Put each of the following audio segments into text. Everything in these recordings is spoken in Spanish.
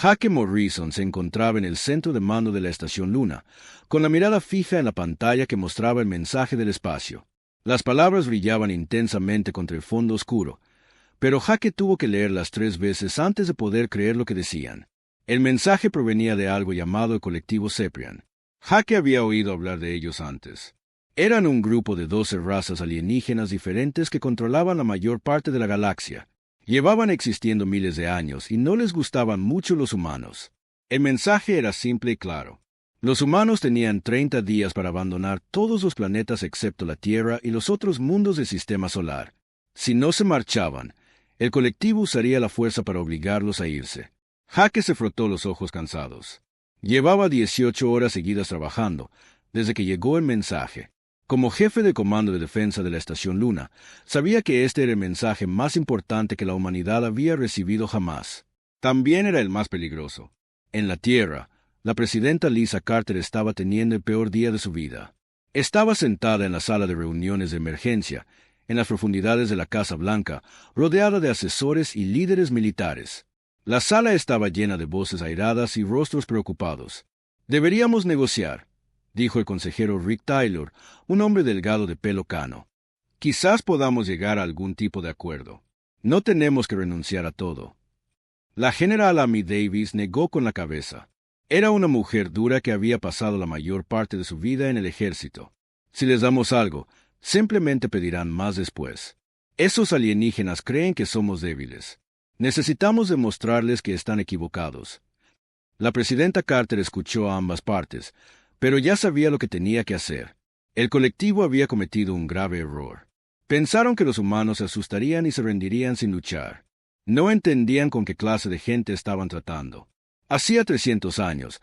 Jake Morrison se encontraba en el centro de mando de la Estación Luna, con la mirada fija en la pantalla que mostraba el mensaje del espacio. Las palabras brillaban intensamente contra el fondo oscuro, pero Jake tuvo que leerlas 3 veces antes de poder creer lo que decían. El mensaje provenía de algo llamado el colectivo Ceprian. Jake había oído hablar de ellos antes. Eran un grupo de 12 razas alienígenas diferentes que controlaban la mayor parte de la galaxia. Llevaban existiendo miles de años y no les gustaban mucho los humanos. El mensaje era simple y claro. Los humanos tenían 30 días para abandonar todos los planetas excepto la Tierra y los otros mundos del sistema solar. Si no se marchaban, el colectivo usaría la fuerza para obligarlos a irse. Jake se frotó los ojos cansados. Llevaba 18 horas seguidas trabajando, desde que llegó el mensaje. Como jefe de comando de defensa de la Estación Luna, sabía que este era el mensaje más importante que la humanidad había recibido jamás. También era el más peligroso. En la Tierra, la presidenta Lisa Carter estaba teniendo el peor día de su vida. Estaba sentada en la sala de reuniones de emergencia, en las profundidades de la Casa Blanca, rodeada de asesores y líderes militares. La sala estaba llena de voces airadas y rostros preocupados. «Deberíamos negociar», dijo el consejero Rick Taylor, un hombre delgado de pelo cano. «Quizás podamos llegar a algún tipo de acuerdo. No tenemos que renunciar a todo». La general Amy Davis negó con la cabeza. Era una mujer dura que había pasado la mayor parte de su vida en el ejército. «Si les damos algo, simplemente pedirán más después. Esos alienígenas creen que somos débiles. Necesitamos demostrarles que están equivocados». La presidenta Carter escuchó a ambas partes, pero ya sabía lo que tenía que hacer. El colectivo había cometido un grave error. Pensaron que los humanos se asustarían y se rendirían sin luchar. No entendían con qué clase de gente estaban tratando. Hacía 300 años,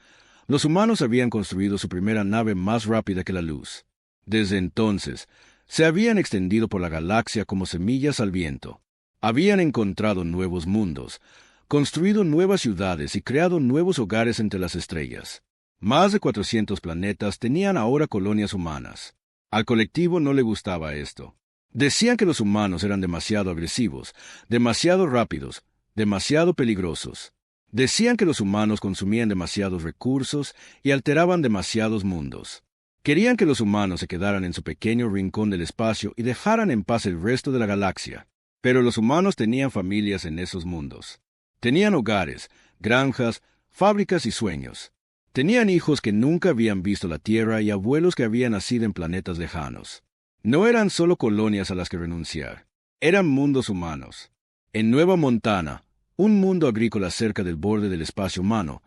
los humanos habían construido su primera nave más rápida que la luz. Desde entonces, se habían extendido por la galaxia como semillas al viento. Habían encontrado nuevos mundos, construido nuevas ciudades y creado nuevos hogares entre las estrellas. Más de 400 planetas tenían ahora colonias humanas. Al colectivo no le gustaba esto. Decían que los humanos eran demasiado agresivos, demasiado rápidos, demasiado peligrosos. Decían que los humanos consumían demasiados recursos y alteraban demasiados mundos. Querían que los humanos se quedaran en su pequeño rincón del espacio y dejaran en paz el resto de la galaxia. Pero los humanos tenían familias en esos mundos. Tenían hogares, granjas, fábricas y sueños. Tenían hijos que nunca habían visto la Tierra y abuelos que habían nacido en planetas lejanos. No eran solo colonias a las que renunciar. Eran mundos humanos. En Nueva Montana, un mundo agrícola cerca del borde del espacio humano,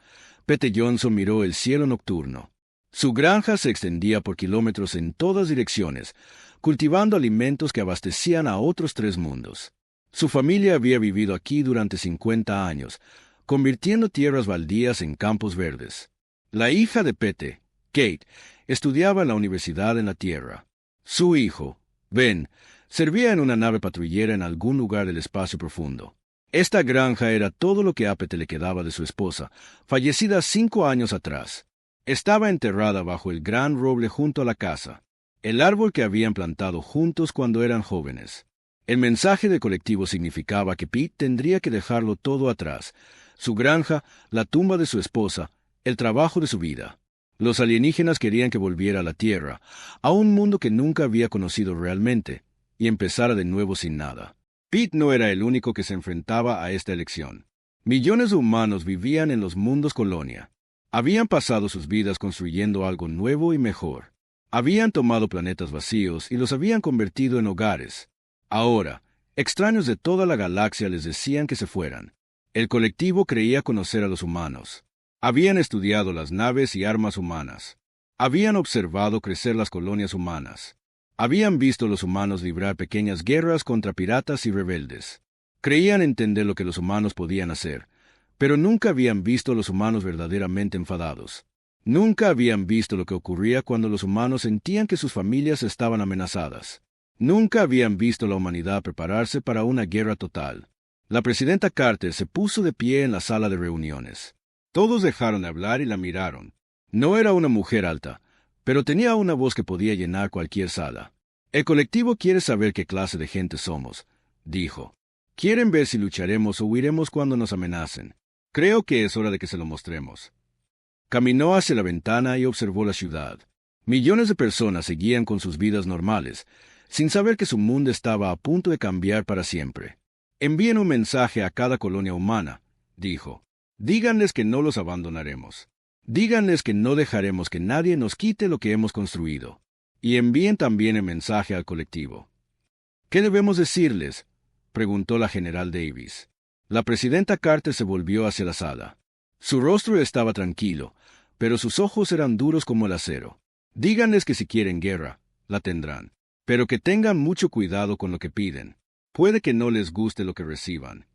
Pete Johnson miró el cielo nocturno. Su granja se extendía por kilómetros en todas direcciones, cultivando alimentos que abastecían a otros 3 mundos. Su familia había vivido aquí durante 50 años, convirtiendo tierras baldías en campos verdes. La hija de Pete, Kate, estudiaba en la universidad en la Tierra. Su hijo, Ben, servía en una nave patrullera en algún lugar del espacio profundo. Esta granja era todo lo que a Pete le quedaba de su esposa, fallecida 5 años atrás. Estaba enterrada bajo el gran roble junto a la casa, el árbol que habían plantado juntos cuando eran jóvenes. El mensaje del colectivo significaba que Pete tendría que dejarlo todo atrás: su granja, la tumba de su esposa, el trabajo de su vida. Los alienígenas querían que volviera a la Tierra, a un mundo que nunca había conocido realmente, y empezara de nuevo sin nada. Pete no era el único que se enfrentaba a esta elección. Millones de humanos vivían en los mundos colonia. Habían pasado sus vidas construyendo algo nuevo y mejor. Habían tomado planetas vacíos y los habían convertido en hogares. Ahora, extraños de toda la galaxia les decían que se fueran. El colectivo creía conocer a los humanos. Habían estudiado las naves y armas humanas. Habían observado crecer las colonias humanas. Habían visto a los humanos librar pequeñas guerras contra piratas y rebeldes. Creían entender lo que los humanos podían hacer, pero nunca habían visto a los humanos verdaderamente enfadados. Nunca habían visto lo que ocurría cuando los humanos sentían que sus familias estaban amenazadas. Nunca habían visto a la humanidad prepararse para una guerra total. La presidenta Carter se puso de pie en la sala de reuniones. Todos dejaron de hablar y la miraron. No era una mujer alta, pero tenía una voz que podía llenar cualquier sala. «El colectivo quiere saber qué clase de gente somos», dijo. «Quieren ver si lucharemos o huiremos cuando nos amenacen. Creo que es hora de que se lo mostremos. Caminó hacia la ventana y observó la ciudad. Millones de personas seguían con sus vidas normales, sin saber que su mundo estaba a punto de cambiar para siempre. Envíen un mensaje a cada colonia humana, dijo. Díganles que no los abandonaremos. Díganles que no dejaremos que nadie nos quite lo que hemos construido. Y envíen también el mensaje al colectivo. ¿Qué debemos decirles?, preguntó la general Davis. La presidenta Carter se volvió hacia la sala. Su rostro estaba tranquilo, pero sus ojos eran duros como el acero. Díganles que si quieren guerra, la tendrán, pero que tengan mucho cuidado con lo que piden. Puede que no les guste lo que reciban.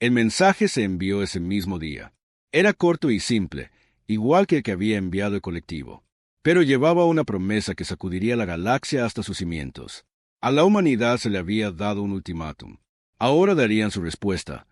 El mensaje se envió ese mismo día. Era corto y simple, igual que el que había enviado el colectivo, pero llevaba una promesa que sacudiría la galaxia hasta sus cimientos. A la humanidad se le había dado un ultimátum. Ahora darían su respuesta,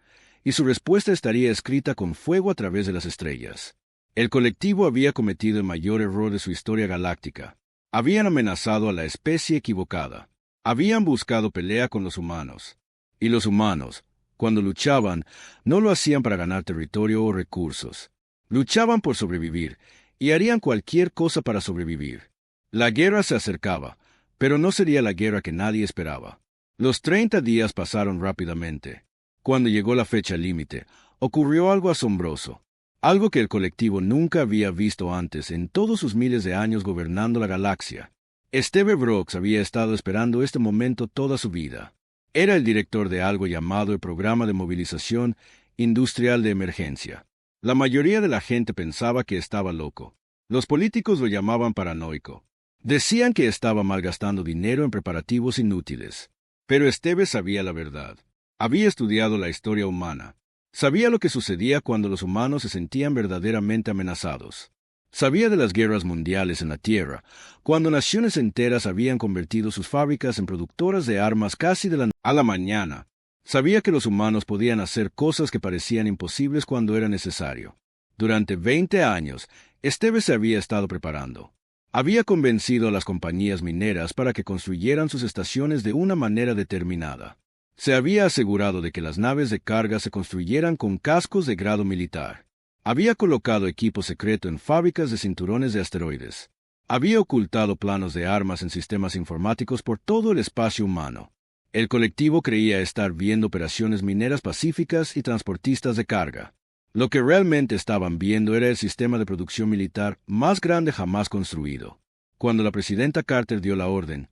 y su respuesta estaría escrita con fuego a través de las estrellas. El colectivo había cometido el mayor error de su historia galáctica. Habían amenazado a la especie equivocada. Habían buscado pelea con los humanos. Y los humanos, cuando luchaban, no lo hacían para ganar territorio o recursos. Luchaban por sobrevivir, y harían cualquier cosa para sobrevivir. La guerra se acercaba, pero no sería la guerra que nadie esperaba. Los 30 días pasaron rápidamente. Cuando llegó la fecha límite, ocurrió algo asombroso, algo que el colectivo nunca había visto antes en todos sus miles de años gobernando la galaxia. Steve Brooks había estado esperando este momento toda su vida. Era el director de algo llamado el Programa de Movilización Industrial de Emergencia. La mayoría de la gente pensaba que estaba loco. Los políticos lo llamaban paranoico. Decían que estaba malgastando dinero en preparativos inútiles. Pero Steve sabía la verdad. Había estudiado la historia humana. Sabía lo que sucedía cuando los humanos se sentían verdaderamente amenazados. Sabía de las guerras mundiales en la Tierra, cuando naciones enteras habían convertido sus fábricas en productoras de armas casi de la noche a la mañana. Sabía que los humanos podían hacer cosas que parecían imposibles cuando era necesario. Durante 20 años, Steve se había estado preparando. Había convencido a las compañías mineras para que construyeran sus estaciones de una manera determinada. Se había asegurado de que las naves de carga se construyeran con cascos de grado militar. Había colocado equipo secreto en fábricas de cinturones de asteroides. Había ocultado planos de armas en sistemas informáticos por todo el espacio humano. El colectivo creía estar viendo operaciones mineras pacíficas y transportistas de carga. Lo que realmente estaban viendo era el sistema de producción militar más grande jamás construido. Cuando la presidenta Carter dio la orden,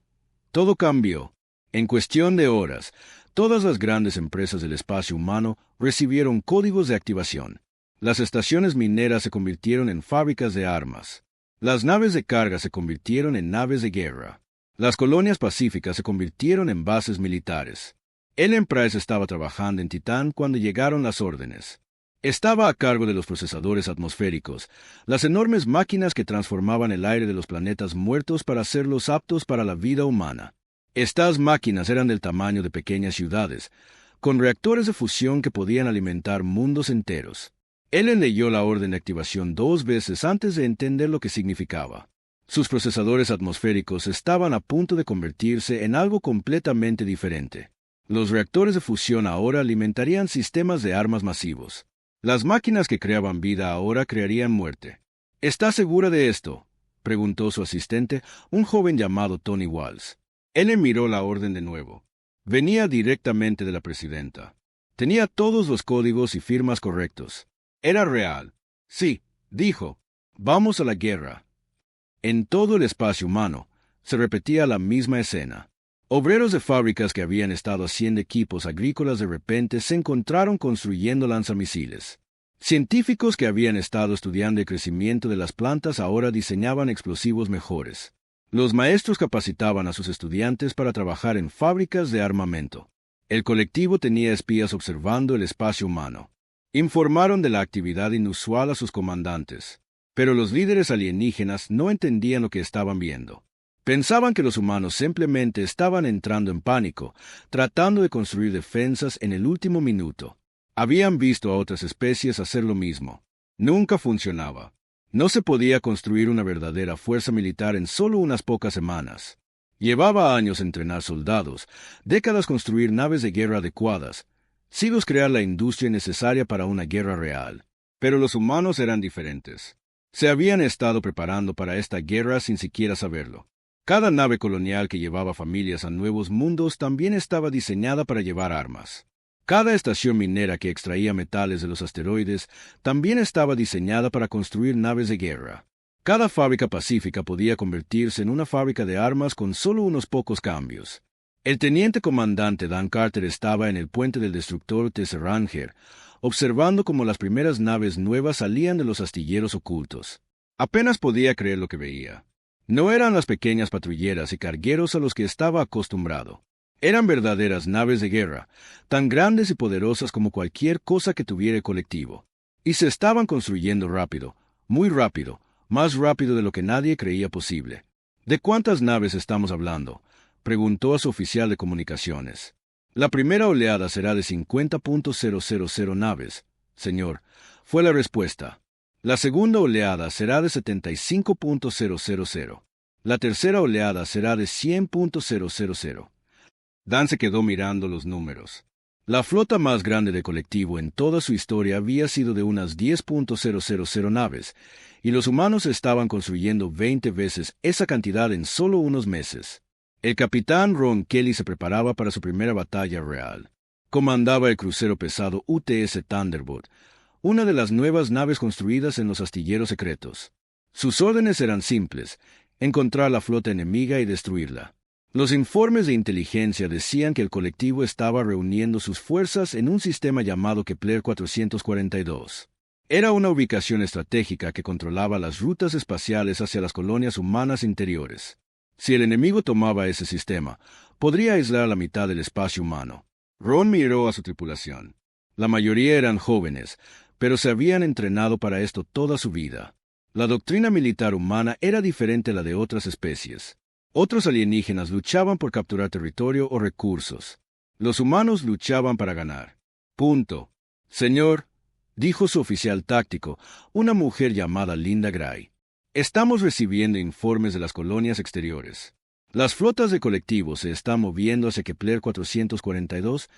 todo cambió. En cuestión de horas, todas las grandes empresas del espacio humano recibieron códigos de activación. Las estaciones mineras se convirtieron en fábricas de armas. Las naves de carga se convirtieron en naves de guerra. Las colonias pacíficas se convirtieron en bases militares. El Enterprise estaba trabajando en Titán cuando llegaron las órdenes. Estaba a cargo de los procesadores atmosféricos, las enormes máquinas que transformaban el aire de los planetas muertos para hacerlos aptos para la vida humana. Estas máquinas eran del tamaño de pequeñas ciudades, con reactores de fusión que podían alimentar mundos enteros. Ellen leyó la orden de activación 2 veces antes de entender lo que significaba. Sus procesadores atmosféricos estaban a punto de convertirse en algo completamente diferente. Los reactores de fusión ahora alimentarían sistemas de armas masivos. Las máquinas que creaban vida ahora crearían muerte. ¿Está segura de esto?, preguntó su asistente, un joven llamado Tony Walls. Él miró la orden de nuevo. Venía directamente de la presidenta. Tenía todos los códigos y firmas correctos. Era real. Sí, dijo. Vamos a la guerra. En todo el espacio humano se repetía la misma escena. Obreros de fábricas que habían estado haciendo equipos agrícolas de repente se encontraron construyendo lanzamisiles. Científicos que habían estado estudiando el crecimiento de las plantas ahora diseñaban explosivos mejores. Los maestros capacitaban a sus estudiantes para trabajar en fábricas de armamento. El colectivo tenía espías observando el espacio humano. Informaron de la actividad inusual a sus comandantes, pero los líderes alienígenas no entendían lo que estaban viendo. Pensaban que los humanos simplemente estaban entrando en pánico, tratando de construir defensas en el último minuto. Habían visto a otras especies hacer lo mismo. Nunca funcionaba. No se podía construir una verdadera fuerza militar en solo unas pocas semanas. Llevaba años entrenar soldados, décadas construir naves de guerra adecuadas. Silos crear la industria necesaria para una guerra real. Pero los humanos eran diferentes. Se habían estado preparando para esta guerra sin siquiera saberlo. Cada nave colonial que llevaba familias a nuevos mundos también estaba diseñada para llevar armas. Cada estación minera que extraía metales de los asteroides también estaba diseñada para construir naves de guerra. Cada fábrica pacífica podía convertirse en una fábrica de armas con solo unos pocos cambios. El teniente comandante Dan Carter estaba en el puente del destructor Tesseranger, observando cómo las primeras naves nuevas salían de los astilleros ocultos. Apenas podía creer lo que veía. No eran las pequeñas patrulleras y cargueros a los que estaba acostumbrado. Eran verdaderas naves de guerra, tan grandes y poderosas como cualquier cosa que tuviera el colectivo. Y se estaban construyendo rápido, muy rápido, más rápido de lo que nadie creía posible. ¿De cuántas naves estamos hablando?, preguntó a su oficial de comunicaciones. La primera oleada será de 50.000 naves, señor, fue la respuesta. La segunda oleada será de 75.000. La tercera oleada será de 100.000. Dan se quedó mirando los números. La flota más grande de colectivo en toda su historia había sido de unas 10.000 naves, y los humanos estaban construyendo 20 veces esa cantidad en solo unos meses. El capitán Ron Kelly se preparaba para su primera batalla real. Comandaba el crucero pesado UTS Thunderbolt, una de las nuevas naves construidas en los astilleros secretos. Sus órdenes eran simples: encontrar la flota enemiga y destruirla. Los informes de inteligencia decían que el colectivo estaba reuniendo sus fuerzas en un sistema llamado Kepler 442. Era una ubicación estratégica que controlaba las rutas espaciales hacia las colonias humanas interiores. Si el enemigo tomaba ese sistema, podría aislar la mitad del espacio humano. Ron miró a su tripulación. La mayoría eran jóvenes, pero se habían entrenado para esto toda su vida. La doctrina militar humana era diferente a la de otras especies. Otros alienígenas luchaban por capturar territorio o recursos. Los humanos luchaban para ganar. Punto. Señor, dijo su oficial táctico, una mujer llamada Linda Gray. Estamos recibiendo informes de las colonias exteriores. Las flotas de colectivo se están moviendo hacia Kepler 442,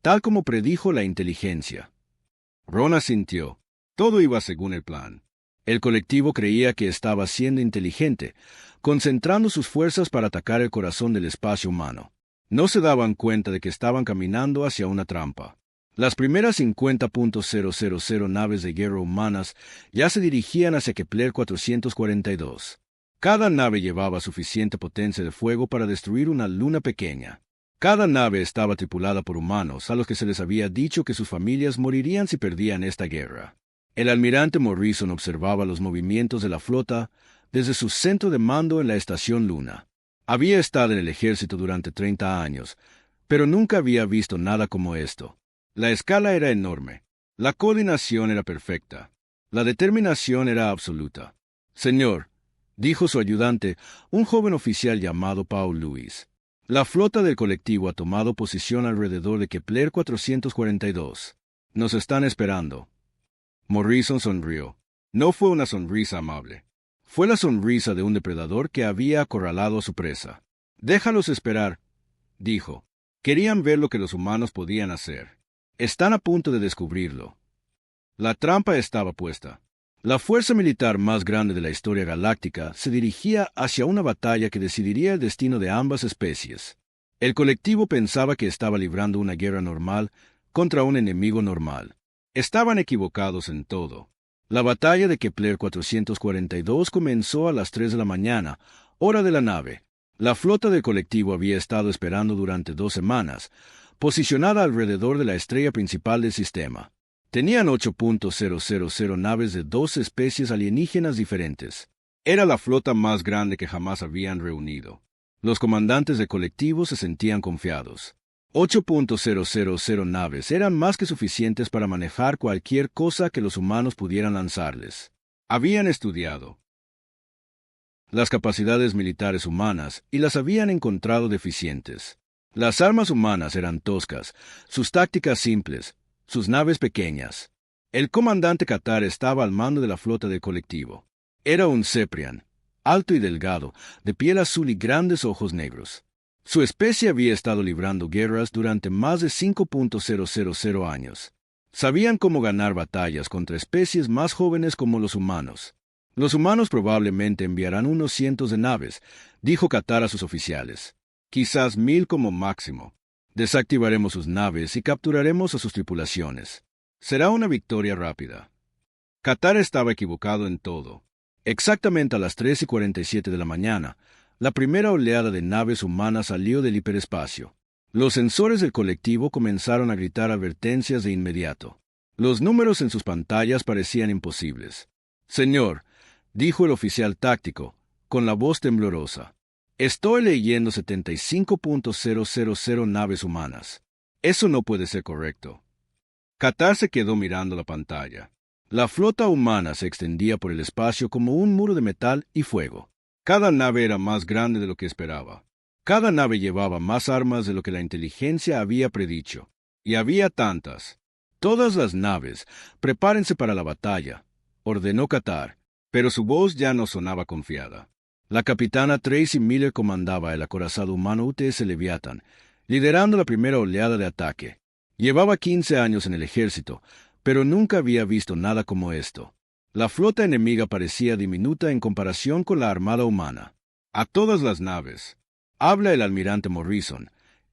tal como predijo la inteligencia. Ron asintió. Todo iba según el plan. El colectivo creía que estaba siendo inteligente, concentrando sus fuerzas para atacar el corazón del espacio humano. No se daban cuenta de que estaban caminando hacia una trampa. Las primeras 50.000 naves de guerra humanas ya se dirigían hacia Kepler 442. Cada nave llevaba suficiente potencia de fuego para destruir una luna pequeña. Cada nave estaba tripulada por humanos a los que se les había dicho que sus familias morirían si perdían esta guerra. El almirante Morrison observaba los movimientos de la flota desde su centro de mando en la estación Luna. Había estado en el ejército durante 30 años, pero nunca había visto nada como esto. La escala era enorme. La coordinación era perfecta. La determinación era absoluta. Señor, dijo su ayudante, un joven oficial llamado Paul Lewis. La flota del colectivo ha tomado posición alrededor de Kepler 442. Nos están esperando. Morrison sonrió. No fue una sonrisa amable. Fue la sonrisa de un depredador que había acorralado a su presa. Déjalos esperar, dijo. Querían ver lo que los humanos podían hacer. Están a punto de descubrirlo. La trampa estaba puesta. La fuerza militar más grande de la historia galáctica se dirigía hacia una batalla que decidiría el destino de ambas especies. El colectivo pensaba que estaba librando una guerra normal contra un enemigo normal. Estaban equivocados en todo. La batalla de Kepler 442 comenzó a las 3 de la mañana, hora de la nave. La flota del colectivo había estado esperando durante 2 semanas, posicionada alrededor de la estrella principal del sistema. Tenían 8.000 naves de 2 especies alienígenas diferentes. Era la flota más grande que jamás habían reunido. Los comandantes del colectivo se sentían confiados. 8.000 naves eran más que suficientes para manejar cualquier cosa que los humanos pudieran lanzarles. Habían estudiado las capacidades militares humanas y las habían encontrado deficientes. Las armas humanas eran toscas, sus tácticas simples, sus naves pequeñas. El comandante Qatar estaba al mando de la flota del colectivo. Era un Ceprian, alto y delgado, de piel azul y grandes ojos negros. Su especie había estado librando guerras durante más de 5.000 años. Sabían cómo ganar batallas contra especies más jóvenes como los humanos. Los humanos probablemente enviarán unos cientos de naves, dijo Qatar a sus oficiales. Quizás 1000 como máximo. Desactivaremos sus naves y capturaremos a sus tripulaciones. Será una victoria rápida. Qatar estaba equivocado en todo. Exactamente a las 3:47 de la mañana, la primera oleada de naves humanas salió del hiperespacio. Los sensores del colectivo comenzaron a gritar advertencias de inmediato. Los números en sus pantallas parecían imposibles. Señor, dijo el oficial táctico, con la voz temblorosa. Estoy leyendo 75.000 naves humanas. Eso no puede ser correcto. Qatar se quedó mirando la pantalla. La flota humana se extendía por el espacio como un muro de metal y fuego. Cada nave era más grande de lo que esperaba. Cada nave llevaba más armas de lo que la inteligencia había predicho. Y había tantas. Todas las naves, prepárense para la batalla, ordenó Qatar, pero su voz ya no sonaba confiada. La capitana Tracy Miller comandaba el acorazado humano UTS Leviathan, liderando la primera oleada de ataque. Llevaba 15 años en el ejército, pero nunca había visto nada como esto. La flota enemiga parecía diminuta en comparación con la armada humana. A todas las naves. Habla el almirante Morrison.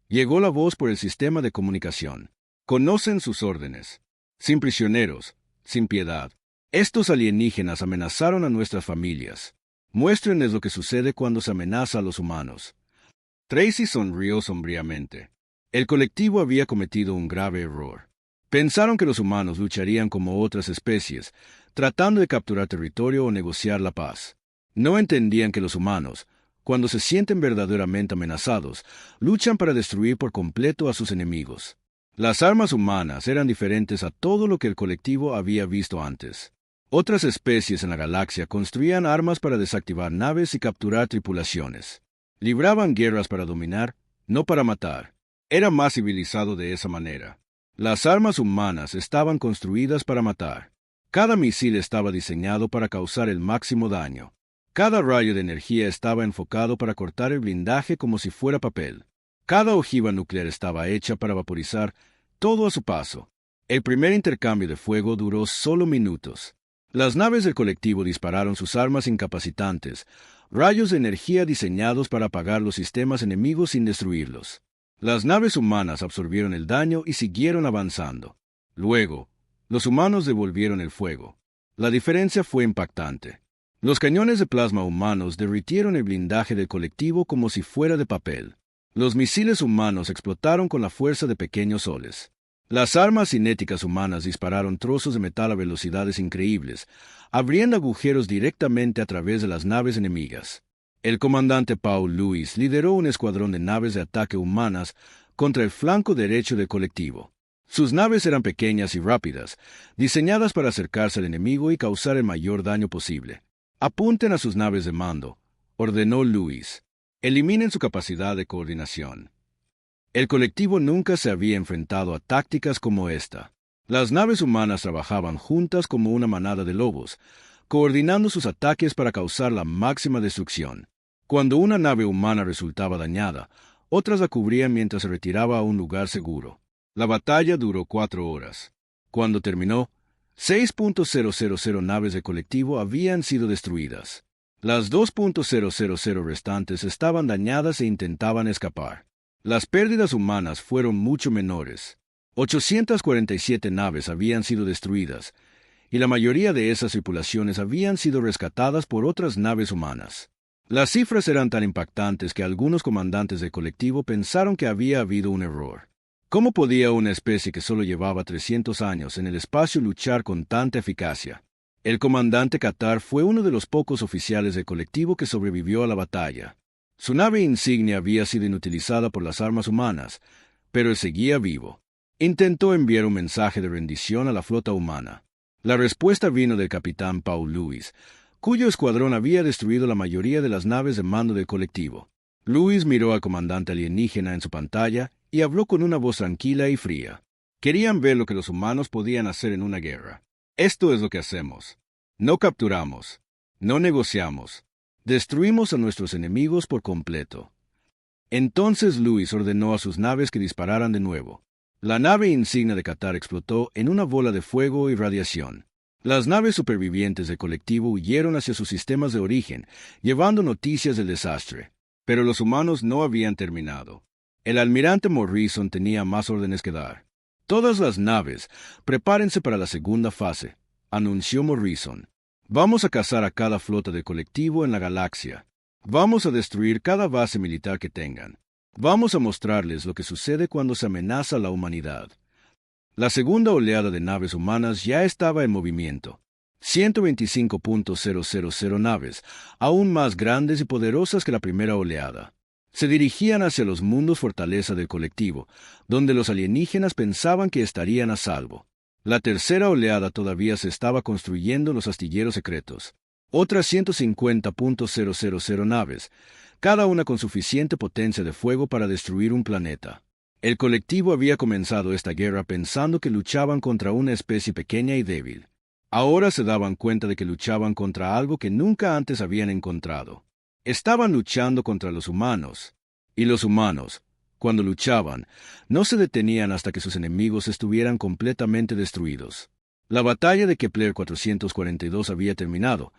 Llegó la voz por el sistema de comunicación. Conocen sus órdenes. Sin prisioneros, sin piedad. Estos alienígenas amenazaron a nuestras familias. Muéstrenles lo que sucede cuando se amenaza a los humanos. Tracy sonrió sombríamente. El colectivo había cometido un grave error. Pensaron que los humanos lucharían como otras especies, tratando de capturar territorio o negociar la paz. No entendían que los humanos, cuando se sienten verdaderamente amenazados, luchan para destruir por completo a sus enemigos. Las armas humanas eran diferentes a todo lo que el colectivo había visto antes. Otras especies en la galaxia construían armas para desactivar naves y capturar tripulaciones. Libraban guerras para dominar, no para matar. Era más civilizado de esa manera. Las armas humanas estaban construidas para matar. Cada misil estaba diseñado para causar el máximo daño. Cada rayo de energía estaba enfocado para cortar el blindaje como si fuera papel. Cada ojiva nuclear estaba hecha para vaporizar todo a su paso. El primer intercambio de fuego duró solo minutos. Las naves del colectivo dispararon sus armas incapacitantes, rayos de energía diseñados para apagar los sistemas enemigos sin destruirlos. Las naves humanas absorbieron el daño y siguieron avanzando. Luego, los humanos devolvieron el fuego. La diferencia fue impactante. Los cañones de plasma humanos derritieron el blindaje del colectivo como si fuera de papel. Los misiles humanos explotaron con la fuerza de pequeños soles. Las armas cinéticas humanas dispararon trozos de metal a velocidades increíbles, abriendo agujeros directamente a través de las naves enemigas. El comandante Paul Lewis lideró un escuadrón de naves de ataque humanas contra el flanco derecho del colectivo. Sus naves eran pequeñas y rápidas, diseñadas para acercarse al enemigo y causar el mayor daño posible. Apunten a sus naves de mando, ordenó Lewis. Eliminen su capacidad de coordinación. El colectivo nunca se había enfrentado a tácticas como esta. Las naves humanas trabajaban juntas como una manada de lobos, coordinando sus ataques para causar la máxima destrucción. Cuando una nave humana resultaba dañada, otras la cubrían mientras se retiraba a un lugar seguro. La batalla duró 4 horas. Cuando terminó, 6.000 naves del colectivo habían sido destruidas. Las 2.000 restantes estaban dañadas e intentaban escapar. Las pérdidas humanas fueron mucho menores. 847 naves habían sido destruidas, y la mayoría de esas tripulaciones habían sido rescatadas por otras naves humanas. Las cifras eran tan impactantes que algunos comandantes del colectivo pensaron que había habido un error. ¿Cómo podía una especie que solo llevaba 300 años en el espacio luchar con tanta eficacia? El comandante Qatar fue uno de los pocos oficiales del colectivo que sobrevivió a la batalla. Su nave insignia había sido inutilizada por las armas humanas, pero él seguía vivo. Intentó enviar un mensaje de rendición a la flota humana. La respuesta vino del capitán Paul Lewis, cuyo escuadrón había destruido la mayoría de las naves de mando del colectivo. Lewis miró al comandante alienígena en su pantalla y habló con una voz tranquila y fría. Querían ver lo que los humanos podían hacer en una guerra. Esto es lo que hacemos. No capturamos. No negociamos. Destruimos a nuestros enemigos por completo. Entonces Lewis ordenó a sus naves que dispararan de nuevo. La nave insignia de Qatar explotó en una bola de fuego y radiación. Las naves supervivientes del colectivo huyeron hacia sus sistemas de origen, llevando noticias del desastre. Pero los humanos no habían terminado. El almirante Morrison tenía más órdenes que dar. Todas las naves, prepárense para la segunda fase, anunció Morrison. Vamos a cazar a cada flota del colectivo en la galaxia. Vamos a destruir cada base militar que tengan. Vamos a mostrarles lo que sucede cuando se amenaza a la humanidad. La segunda oleada de naves humanas ya estaba en movimiento. 125.000 naves, aún más grandes y poderosas que la primera oleada. Se dirigían hacia los mundos fortaleza del colectivo, donde los alienígenas pensaban que estarían a salvo. La tercera oleada todavía se estaba construyendo en los astilleros secretos. Otras 150.000 naves, cada una con suficiente potencia de fuego para destruir un planeta. El colectivo había comenzado esta guerra pensando que luchaban contra una especie pequeña y débil. Ahora se daban cuenta de que luchaban contra algo que nunca antes habían encontrado. Estaban luchando contra los humanos. Y los humanos, cuando luchaban, no se detenían hasta que sus enemigos estuvieran completamente destruidos. La batalla de Kepler 442 había terminado,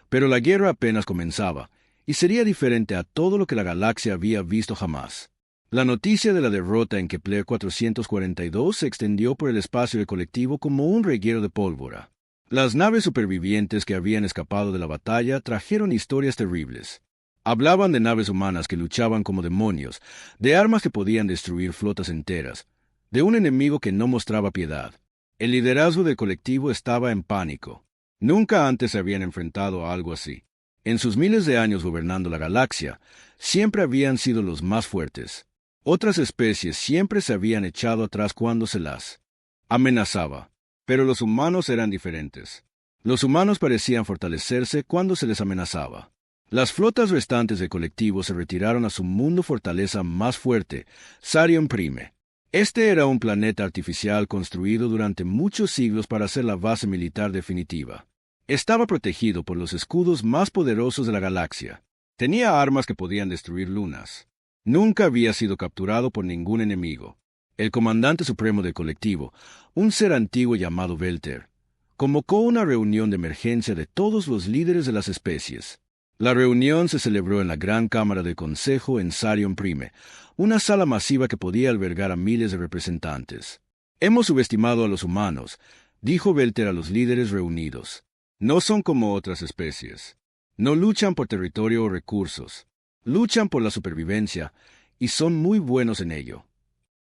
pero la guerra apenas comenzaba, y sería diferente a todo lo que la galaxia había visto jamás. La noticia de la derrota en Kepler 442 se extendió por el espacio del colectivo como un reguero de pólvora. Las naves supervivientes que habían escapado de la batalla trajeron historias terribles. Hablaban de naves humanas que luchaban como demonios, de armas que podían destruir flotas enteras, de un enemigo que no mostraba piedad. El liderazgo del colectivo estaba en pánico. Nunca antes se habían enfrentado a algo así. En sus miles de años gobernando la galaxia, siempre habían sido los más fuertes. Otras especies siempre se habían echado atrás cuando se las amenazaba. Pero los humanos eran diferentes. Los humanos parecían fortalecerse cuando se les amenazaba. Las flotas restantes del colectivo se retiraron a su mundo fortaleza más fuerte, Sarion Prime. Este era un planeta artificial construido durante muchos siglos para ser la base militar definitiva. Estaba protegido por los escudos más poderosos de la galaxia. Tenía armas que podían destruir lunas. Nunca había sido capturado por ningún enemigo. El comandante supremo del colectivo, un ser antiguo llamado Belter, convocó una reunión de emergencia de todos los líderes de las especies. La reunión se celebró en la Gran Cámara del Consejo en Sarion Prime, una sala masiva que podía albergar a miles de representantes. Hemos subestimado a los humanos, dijo Belter a los líderes reunidos. No son como otras especies. No luchan por territorio o recursos. Luchan por la supervivencia, y son muy buenos en ello.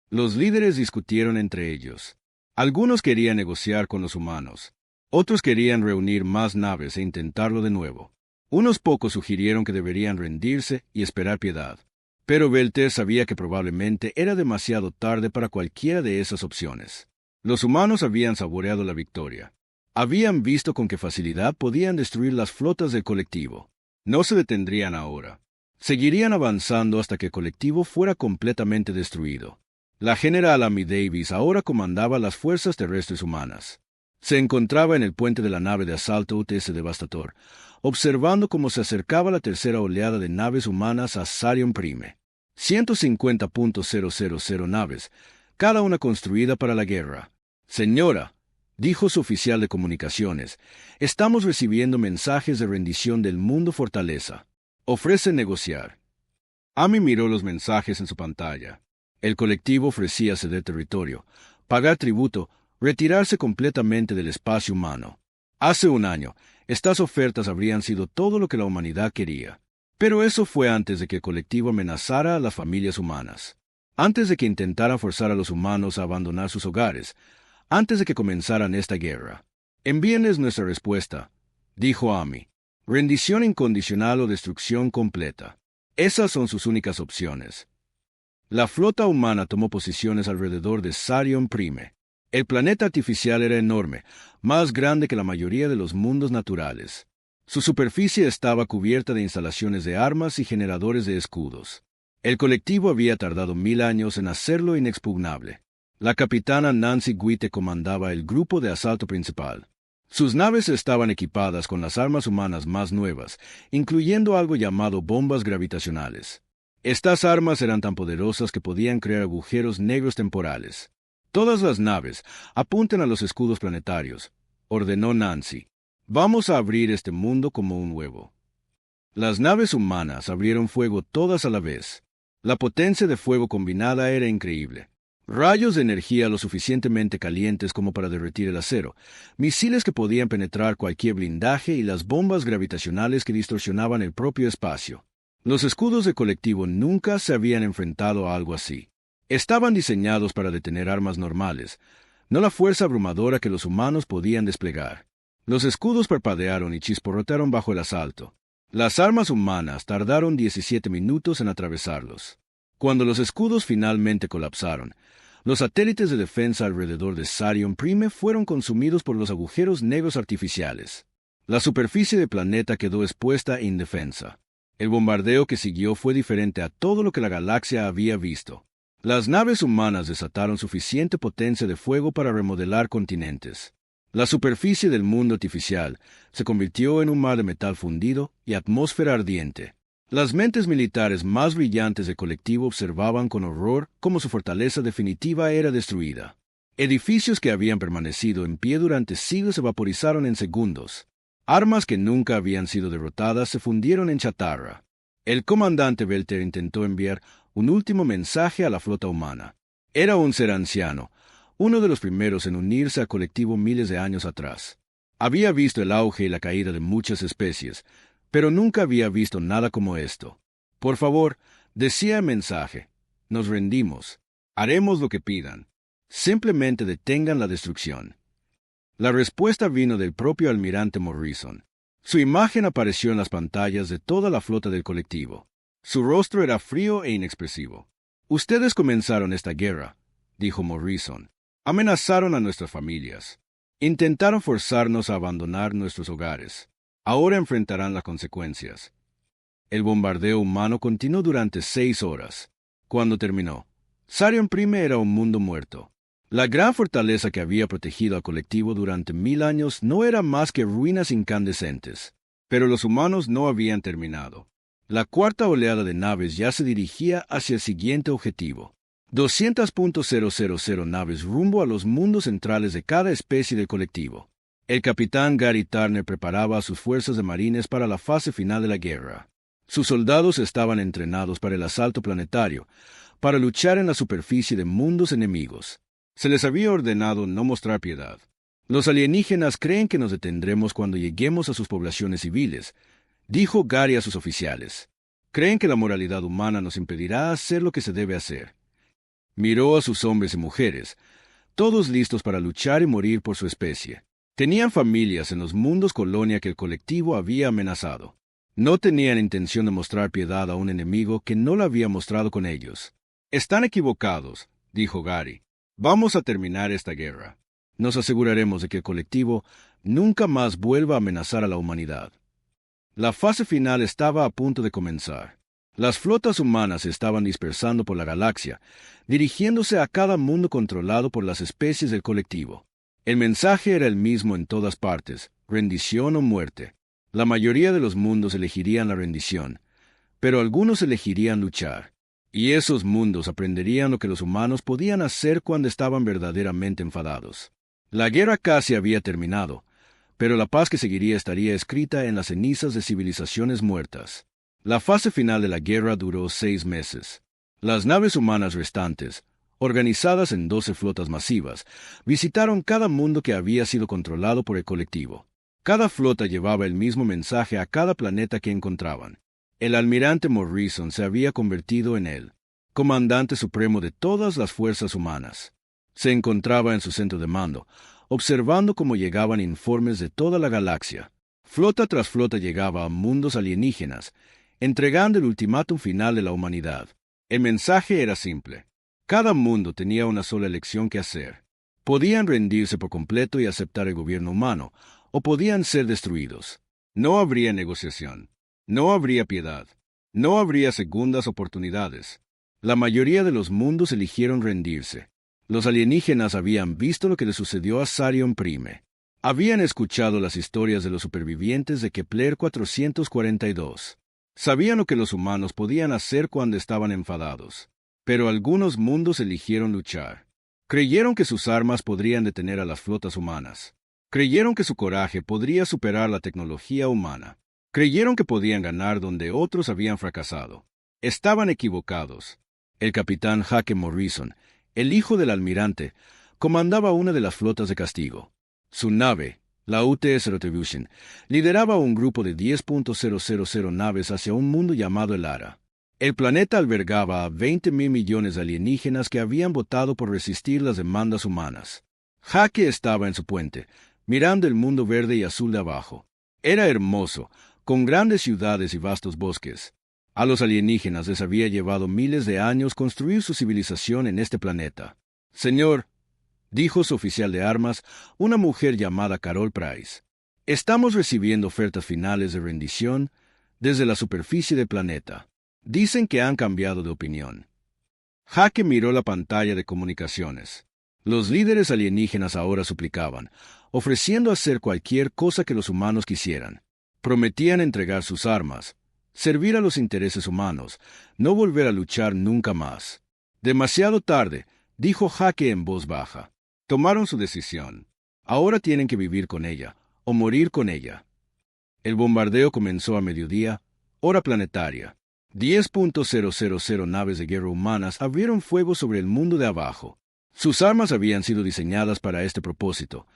Los líderes discutieron entre ellos. Algunos querían negociar con los humanos. Otros querían reunir más naves e intentarlo de nuevo. Unos pocos sugirieron que deberían rendirse y esperar piedad. Pero Belter sabía que probablemente era demasiado tarde para cualquiera de esas opciones. Los humanos habían saboreado la victoria. Habían visto con qué facilidad podían destruir las flotas del colectivo. No se detendrían ahora. Seguirían avanzando hasta que el colectivo fuera completamente destruido. La general Amy Davis ahora comandaba las fuerzas terrestres humanas. Se encontraba en el puente de la nave de asalto UTS Devastator, observando cómo se acercaba la tercera oleada de naves humanas a Sarion Prime. 150.000 naves, cada una construida para la guerra. Señora, dijo su oficial de comunicaciones, estamos recibiendo mensajes de rendición del mundo fortaleza. Ofrece negociar. Amy miró los mensajes en su pantalla. El colectivo ofrecía ceder territorio, pagar tributo, retirarse completamente del espacio humano. Hace un año, estas ofertas habrían sido todo lo que la humanidad quería. Pero eso fue antes de que el colectivo amenazara a las familias humanas. Antes de que intentaran forzar a los humanos a abandonar sus hogares. Antes de que comenzaran esta guerra. Envíenles nuestra respuesta, dijo Amy. Rendición incondicional o destrucción completa. Esas son sus únicas opciones. La flota humana tomó posiciones alrededor de Sarion Prime. El planeta artificial era enorme, más grande que la mayoría de los mundos naturales. Su superficie estaba cubierta de instalaciones de armas y generadores de escudos. El colectivo había tardado 1000 años en hacerlo inexpugnable. La capitana Nancy Guite comandaba el grupo de asalto principal. Sus naves estaban equipadas con las armas humanas más nuevas, incluyendo algo llamado bombas gravitacionales. Estas armas eran tan poderosas que podían crear agujeros negros temporales. Todas las naves apunten a los escudos planetarios, ordenó Nancy. Vamos a abrir este mundo como un huevo. Las naves humanas abrieron fuego todas a la vez. La potencia de fuego combinada era increíble. Rayos de energía lo suficientemente calientes como para derretir el acero, misiles que podían penetrar cualquier blindaje y las bombas gravitacionales que distorsionaban el propio espacio. Los escudos de colectivo nunca se habían enfrentado a algo así. Estaban diseñados para detener armas normales, no la fuerza abrumadora que los humanos podían desplegar. Los escudos parpadearon y chisporrotearon bajo el asalto. Las armas humanas tardaron 17 minutos en atravesarlos. Cuando los escudos finalmente colapsaron, los satélites de defensa alrededor de Sarion Prime fueron consumidos por los agujeros negros artificiales. La superficie del planeta quedó expuesta e indefensa. El bombardeo que siguió fue diferente a todo lo que la galaxia había visto. Las naves humanas desataron suficiente potencia de fuego para remodelar continentes. La superficie del mundo artificial se convirtió en un mar de metal fundido y atmósfera ardiente. Las mentes militares más brillantes del colectivo observaban con horror cómo su fortaleza definitiva era destruida. Edificios que habían permanecido en pie durante siglos se vaporizaron en segundos. Armas que nunca habían sido derrotadas se fundieron en chatarra. El comandante Belter intentó enviar un último mensaje a la flota humana. Era un ser anciano, uno de los primeros en unirse al colectivo miles de años atrás. Había visto el auge y la caída de muchas especies, pero nunca había visto nada como esto. Por favor, decía el mensaje, nos rendimos, haremos lo que pidan. Simplemente detengan la destrucción. La respuesta vino del propio almirante Morrison. Su imagen apareció en las pantallas de toda la flota del colectivo. Su rostro era frío e inexpresivo. Ustedes comenzaron esta guerra, dijo Morrison. Amenazaron a nuestras familias. Intentaron forzarnos a abandonar nuestros hogares. Ahora enfrentarán las consecuencias. El bombardeo humano continuó durante 6 horas. Cuando terminó, Sarion Prime era un mundo muerto. La gran fortaleza que había protegido al colectivo durante 1000 años no era más que ruinas incandescentes. Pero los humanos no habían terminado. La cuarta oleada de naves ya se dirigía hacia el siguiente objetivo. 200.000 naves rumbo a los mundos centrales de cada especie del colectivo. El capitán Gary Turner preparaba a sus fuerzas de marines para la fase final de la guerra. Sus soldados estaban entrenados para el asalto planetario, para luchar en la superficie de mundos enemigos. Se les había ordenado no mostrar piedad. Los alienígenas creen que nos detendremos cuando lleguemos a sus poblaciones civiles, dijo Gary a sus oficiales. Creen que la moralidad humana nos impedirá hacer lo que se debe hacer. Miró a sus hombres y mujeres, todos listos para luchar y morir por su especie. Tenían familias en los mundos colonia que el colectivo había amenazado. No tenían intención de mostrar piedad a un enemigo que no la había mostrado con ellos. Están equivocados, dijo Gary. Vamos a terminar esta guerra. Nos aseguraremos de que el colectivo nunca más vuelva a amenazar a la humanidad. La fase final estaba a punto de comenzar. Las flotas humanas se estaban dispersando por la galaxia, dirigiéndose a cada mundo controlado por las especies del colectivo. El mensaje era el mismo en todas partes, rendición o muerte. La mayoría de los mundos elegirían la rendición, pero algunos elegirían luchar. Y esos mundos aprenderían lo que los humanos podían hacer cuando estaban verdaderamente enfadados. La guerra casi había terminado, pero la paz que seguiría estaría escrita en las cenizas de civilizaciones muertas. La fase final de la guerra duró 6 meses. Las naves humanas restantes, organizadas en 12 flotas masivas, visitaron cada mundo que había sido controlado por el colectivo. Cada flota llevaba el mismo mensaje a cada planeta que encontraban. El almirante Morrison se había convertido en el comandante supremo de todas las fuerzas humanas. Se encontraba en su centro de mando, observando cómo llegaban informes de toda la galaxia. Flota tras flota llegaba a mundos alienígenas, entregando el ultimátum final de la humanidad. El mensaje era simple. Cada mundo tenía una sola elección que hacer. Podían rendirse por completo y aceptar el gobierno humano, o podían ser destruidos. No habría negociación. No habría piedad. No habría segundas oportunidades. La mayoría de los mundos eligieron rendirse. Los alienígenas habían visto lo que le sucedió a Sarion Prime. Habían escuchado las historias de los supervivientes de Kepler 442. Sabían lo que los humanos podían hacer cuando estaban enfadados. Pero algunos mundos eligieron luchar. Creyeron que sus armas podrían detener a las flotas humanas. Creyeron que su coraje podría superar la tecnología humana. Creyeron que podían ganar donde otros habían fracasado. Estaban equivocados. El capitán Jake Morrison, el hijo del almirante, comandaba una de las flotas de castigo. Su nave, la UTS Retribution, lideraba un grupo de 10.000 naves hacia un mundo llamado el Ara. El planeta albergaba a 20.000 millones de alienígenas que habían votado por resistir las demandas humanas. Jake estaba en su puente, mirando el mundo verde y azul de abajo. Era hermoso, con grandes ciudades y vastos bosques. A los alienígenas les había llevado miles de años construir su civilización en este planeta. Señor, dijo su oficial de armas, una mujer llamada Carol Price, estamos recibiendo ofertas finales de rendición desde la superficie del planeta. Dicen que han cambiado de opinión. Jake miró la pantalla de comunicaciones. Los líderes alienígenas ahora suplicaban, ofreciendo hacer cualquier cosa que los humanos quisieran. Prometían entregar sus armas, servir a los intereses humanos, no volver a luchar nunca más. Demasiado tarde, dijo Jake en voz baja. Tomaron su decisión. Ahora tienen que vivir con ella, o morir con ella. El bombardeo comenzó a mediodía, hora planetaria. 10.000 naves de guerra humanas abrieron fuego sobre el mundo de abajo. Sus armas habían sido diseñadas para este propósito: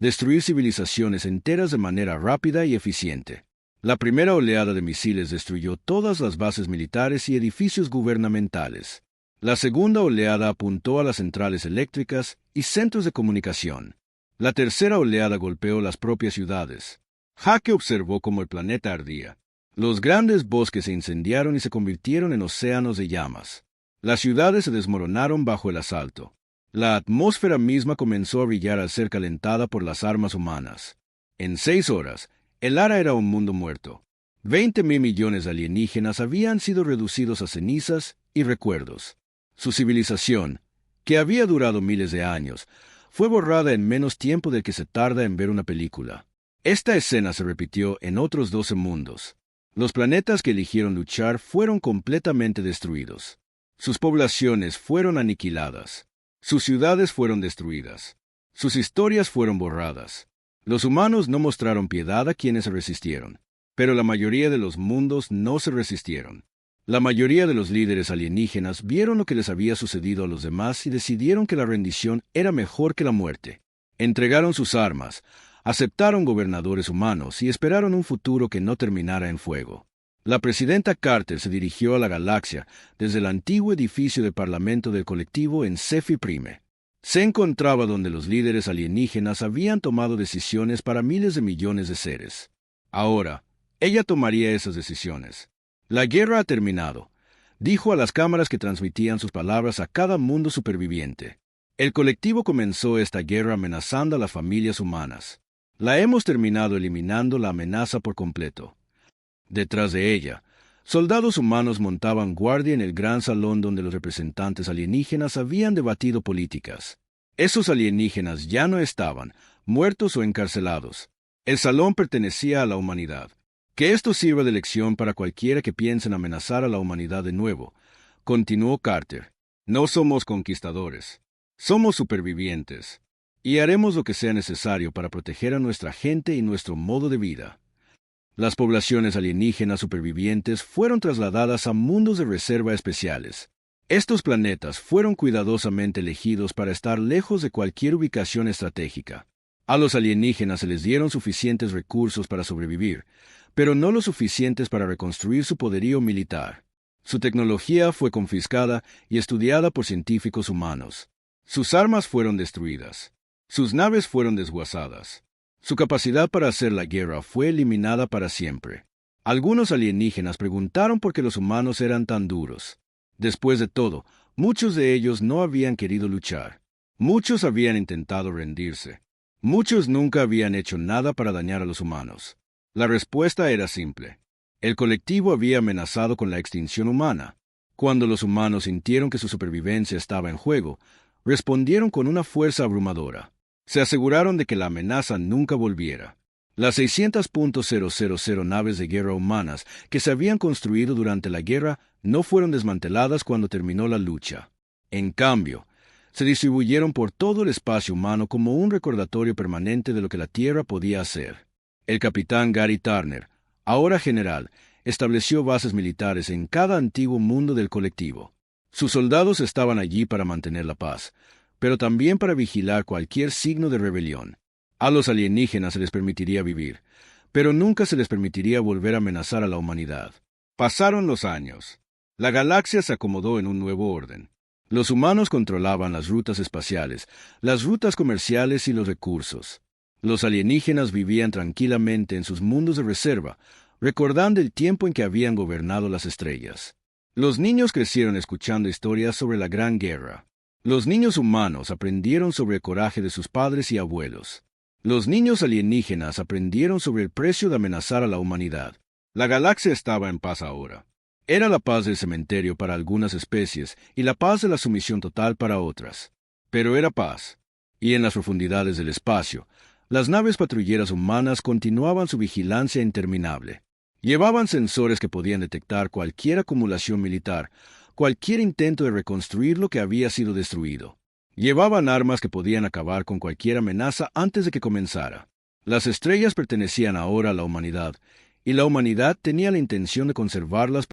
destruir civilizaciones enteras de manera rápida y eficiente. La primera oleada de misiles destruyó todas las bases militares y edificios gubernamentales. La segunda oleada apuntó a las centrales eléctricas y centros de comunicación. La tercera oleada golpeó las propias ciudades. Jake observó cómo el planeta ardía. Los grandes bosques se incendiaron y se convirtieron en océanos de llamas. Las ciudades se desmoronaron bajo el asalto. La atmósfera misma comenzó a brillar al ser calentada por las armas humanas. En 6 horas, el Ara era un mundo muerto. 20.000 millones de alienígenas habían sido reducidos a cenizas y recuerdos. Su civilización, que había durado miles de años, fue borrada en menos tiempo del que se tarda en ver una película. Esta escena se repitió en otros 12 mundos. Los planetas que eligieron luchar fueron completamente destruidos. Sus poblaciones fueron aniquiladas. Sus ciudades fueron destruidas. Sus historias fueron borradas. Los humanos no mostraron piedad a quienes se resistieron, pero la mayoría de los mundos no se resistieron. La mayoría de los líderes alienígenas vieron lo que les había sucedido a los demás y decidieron que la rendición era mejor que la muerte. Entregaron sus armas, aceptaron gobernadores humanos y esperaron un futuro que no terminara en fuego. La presidenta Carter se dirigió a la galaxia desde el antiguo edificio del Parlamento del Colectivo en Cephei Prime. Se encontraba donde los líderes alienígenas habían tomado decisiones para miles de millones de seres. Ahora, ella tomaría esas decisiones. La guerra ha terminado, dijo a las cámaras que transmitían sus palabras a cada mundo superviviente. El colectivo comenzó esta guerra amenazando a las familias humanas. La hemos terminado eliminando la amenaza por completo. Detrás de ella, soldados humanos montaban guardia en el gran salón donde los representantes alienígenas habían debatido políticas. Esos alienígenas ya no estaban, muertos o encarcelados. El salón pertenecía a la humanidad. Que esto sirva de lección para cualquiera que piense en amenazar a la humanidad de nuevo, continuó Carter. No somos conquistadores. Somos supervivientes. Y haremos lo que sea necesario para proteger a nuestra gente y nuestro modo de vida. Las poblaciones alienígenas supervivientes fueron trasladadas a mundos de reserva especiales. Estos planetas fueron cuidadosamente elegidos para estar lejos de cualquier ubicación estratégica. A los alienígenas se les dieron suficientes recursos para sobrevivir, pero no lo suficientes para reconstruir su poderío militar. Su tecnología fue confiscada y estudiada por científicos humanos. Sus armas fueron destruidas. Sus naves fueron desguazadas. Su capacidad para hacer la guerra fue eliminada para siempre. Algunos alienígenas preguntaron por qué los humanos eran tan duros. Después de todo, muchos de ellos no habían querido luchar. Muchos habían intentado rendirse. Muchos nunca habían hecho nada para dañar a los humanos. La respuesta era simple. El colectivo había amenazado con la extinción humana. Cuando los humanos sintieron que su supervivencia estaba en juego, respondieron con una fuerza abrumadora. Se aseguraron de que la amenaza nunca volviera. Las 600.000 naves de guerra humanas que se habían construido durante la guerra no fueron desmanteladas cuando terminó la lucha. En cambio, se distribuyeron por todo el espacio humano como un recordatorio permanente de lo que la Tierra podía hacer. El capitán Gary Turner, ahora general, estableció bases militares en cada antiguo mundo del colectivo. Sus soldados estaban allí para mantener la paz, pero también para vigilar cualquier signo de rebelión. A los alienígenas se les permitiría vivir, pero nunca se les permitiría volver a amenazar a la humanidad. Pasaron los años. La galaxia se acomodó en un nuevo orden. Los humanos controlaban las rutas espaciales, las rutas comerciales y los recursos. Los alienígenas vivían tranquilamente en sus mundos de reserva, recordando el tiempo en que habían gobernado las estrellas. Los niños crecieron escuchando historias sobre la Gran Guerra. Los niños humanos aprendieron sobre el coraje de sus padres y abuelos. Los niños alienígenas aprendieron sobre el precio de amenazar a la humanidad. La galaxia estaba en paz ahora. Era la paz del cementerio para algunas especies y la paz de la sumisión total para otras. Pero era paz. Y en las profundidades del espacio, las naves patrulleras humanas continuaban su vigilancia interminable. Llevaban sensores que podían detectar cualquier acumulación militar, cualquier intento de reconstruir lo que había sido destruido. Llevaban armas que podían acabar con cualquier amenaza antes de que comenzara. Las estrellas pertenecían ahora a la humanidad, y la humanidad tenía la intención de conservarlas